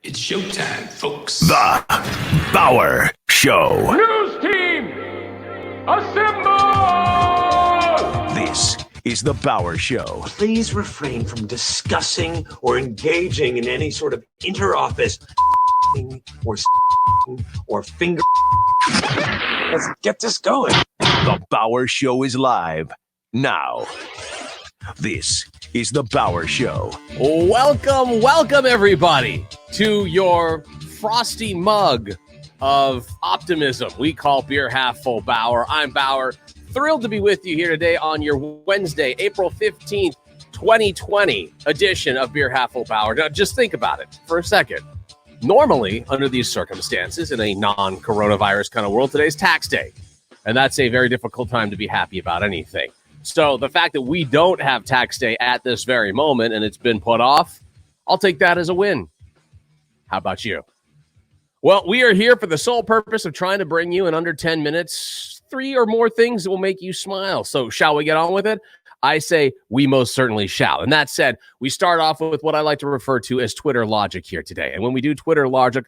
It's showtime, folks. The Bauer Show. News team, assemble! This is The Bauer Show. Please refrain from discussing or engaging in any sort of inter-office or finger. Let's get this going. The Bauer Show is live now. This is The Bauer Show. Welcome everybody to your frosty mug of optimism. We call beer half full Bauer. I'm Bauer. Thrilled to be with you here today on your Wednesday, April 15th, 2020 edition of Beer Half Full Bauer. Now, just think about it for a second. Normally, under these circumstances, in a non-coronavirus kind of world, today's tax day. And that's a very difficult time to be happy about anything. So the fact that we don't have tax day at this very moment and it's been put off, I'll take that as a win. How about you? Well, we are here for the sole purpose of trying to bring you in under 10 minutes 3 or more things that will make you smile. So shall we get on with it? I say we most certainly shall. And that said, we start off with what I like to refer to as Twitter logic here today. And when we do Twitter logic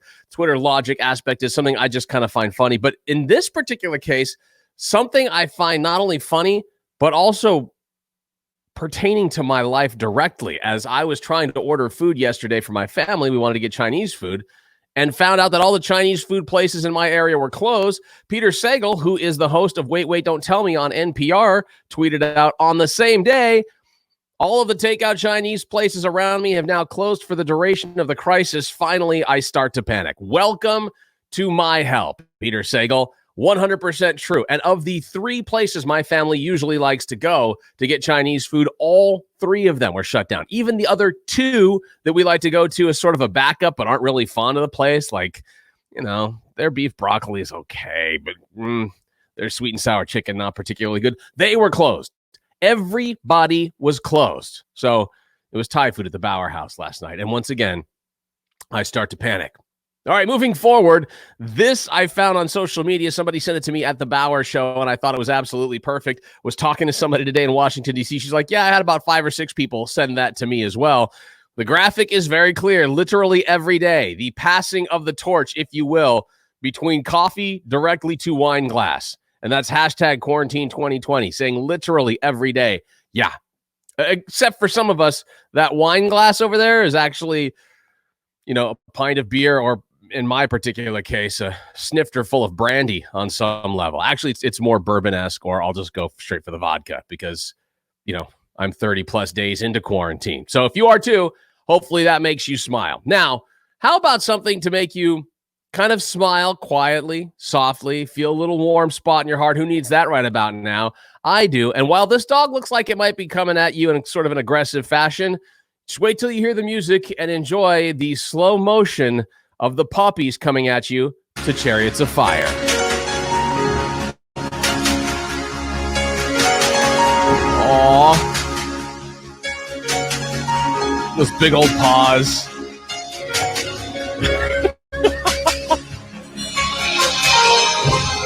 aspect is something I just kind of find funny. But in this particular case, something I find not only funny, but also pertaining to my life directly. As I was trying to order food yesterday for my family, we wanted to get Chinese food, and found out that all the Chinese food places in my area were closed. Peter Sagal, who is the host of Wait, Don't Tell Me on NPR, tweeted out on the same day, all of the takeout Chinese places around me have now closed for the duration of the crisis. Finally, I start to panic. Welcome to my help, Peter Sagal. 100% true. And of the 3 places my family usually likes to go to get Chinese food, all 3 of them were shut down. Even the other 2 that we like to go to as sort of a backup, but aren't really fond of the place. Like, you know, their beef broccoli is okay, but their sweet and sour chicken, not particularly good. They were closed. Everybody was closed. So it was Thai food at the Bauer house last night. And once again, I start to panic. All right, moving forward, this I found on social media. Somebody sent it to me at the Bauer Show, and I thought it was absolutely perfect. Was talking to somebody today in Washington, D.C. She's like, yeah, I had about 5 or 6 people send that to me as well. The graphic is very clear. Literally every day, the passing of the torch, if you will, between coffee directly to wine glass. And that's hashtag quarantine 2020, saying literally every day. Yeah, except for some of us, that wine glass over there is actually, you know, a pint of beer, or in my particular case, a snifter full of brandy on some level. Actually, it's more bourbon-esque, or I'll just go straight for the vodka because, you know, I'm 30 plus days into quarantine. So if you are too, hopefully that makes you smile. Now, how about something to make you kind of smile quietly, softly, feel a little warm spot in your heart? Who needs that right about now? I do. And while this dog looks like it might be coming at you in sort of an aggressive fashion, just wait till you hear the music and enjoy the slow motion of the puppies coming at you to Chariots of Fire. Aww. Those big old paws.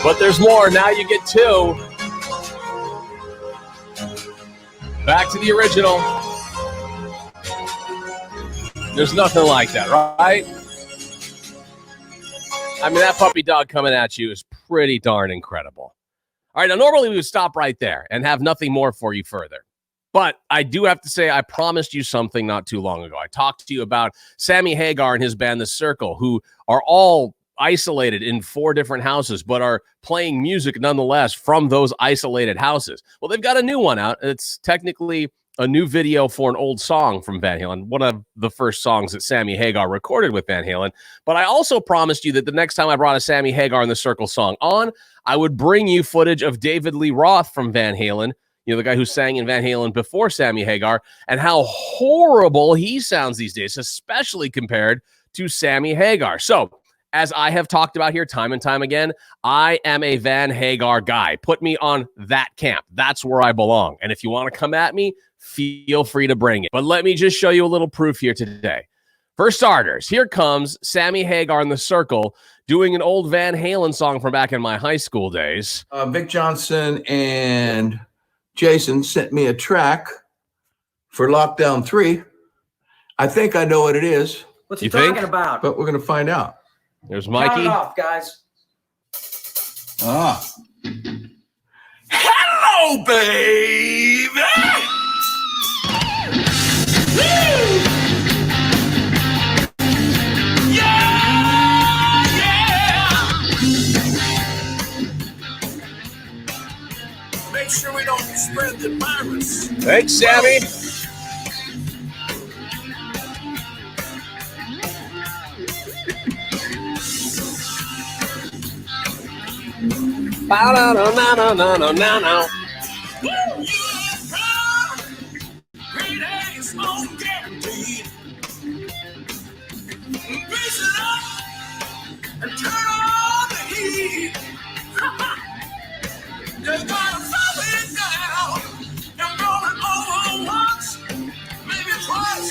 But there's more. Now you get 2. Back to the original. There's nothing like that, right? I mean, that puppy dog coming at you is pretty darn incredible. All right, now normally we would stop right there and have nothing more for you further. But I do have to say I promised you something not too long ago. I talked to you about Sammy Hagar and his band, The Circle, who are all isolated in 4 different houses, but are playing music nonetheless from those isolated houses. Well, they've got a new one out. It's technically a new video for an old song from Van Halen, one of the first songs that Sammy Hagar recorded with Van Halen. But I also promised you that the next time I brought a Sammy Hagar and the Circle song on, I would bring you footage of David Lee Roth from Van Halen, you know, the guy who sang in Van Halen before Sammy Hagar, and how horrible he sounds these days, especially compared to Sammy Hagar. So, as I have talked about here time and time again, I am a Van Hagar guy. Put me on that camp. That's where I belong. And if you want to come at me, feel free to bring it. But let me just show you a little proof here today. For starters, here comes Sammy Hagar and the Circle doing an old Van Halen song from back in my high school days. Vic Johnson and Jason sent me a track for Lockdown 3. I think I know what it is. What's he You think? talking about? But we're going to find out. There's Count Mikey. it off, guys. Hello, baby. Make sure we don't spread the virus. Thanks, Sammy. No.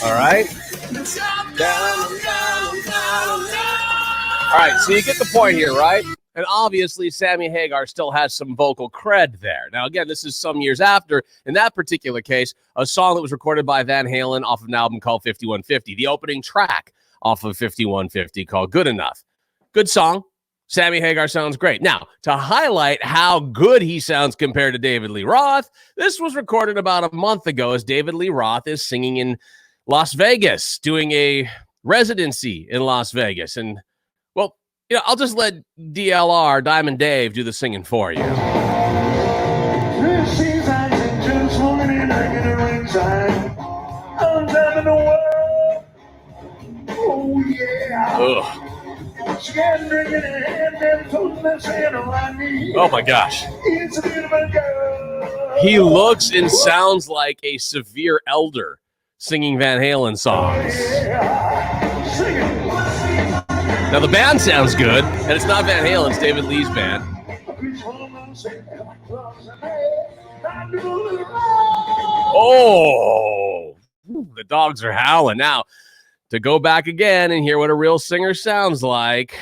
All right. All right, so you get the point here, right? And obviously, Sammy Hagar still has some vocal cred there. Now, again, this is some years after, in that particular case, a song that was recorded by Van Halen off of an album called 5150, the opening track off of 5150 called Good Enough. Good song. Sammy Hagar sounds great. Now, to highlight how good he sounds compared to David Lee Roth, this was recorded about a month ago as David Lee Roth is singing in Las Vegas, doing a residency in Las Vegas. And, well, you know, I'll just let DLR, Diamond Dave, do the singing for you. Oh, yeah. Ugh. Oh, my gosh. He looks and sounds like a severe elder singing Van Halen songs. Now, the band sounds good, and it's not Van Halen, it's David Lee's band. Oh, the dogs are howling. Now, to go back again and hear what a real singer sounds like.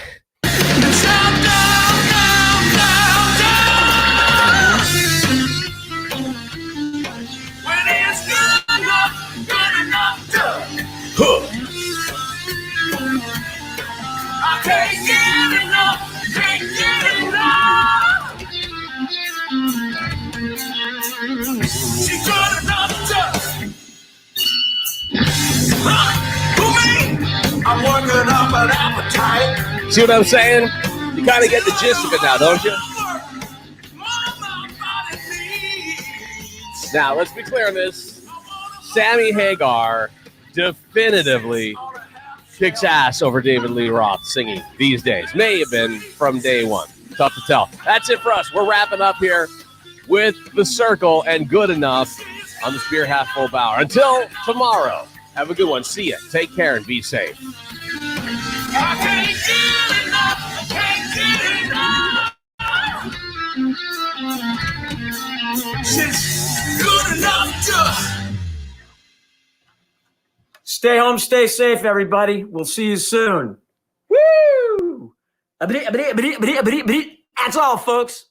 I'm working up an appetite. See what I'm saying? You kind of get the gist of it now, don't you? Now, let's be clear on this. Sammy Hagar definitively kicks ass over David Lee Roth singing these days. May have been from day one. Tough to tell. That's it for us. We're wrapping up here with The Circle and Good Enough on this Beer Half Full Hour. Until tomorrow, have a good one. See ya. Take care and be safe. Good enough to... Stay home, stay safe, everybody. We'll see you soon. Woo! That's all, folks.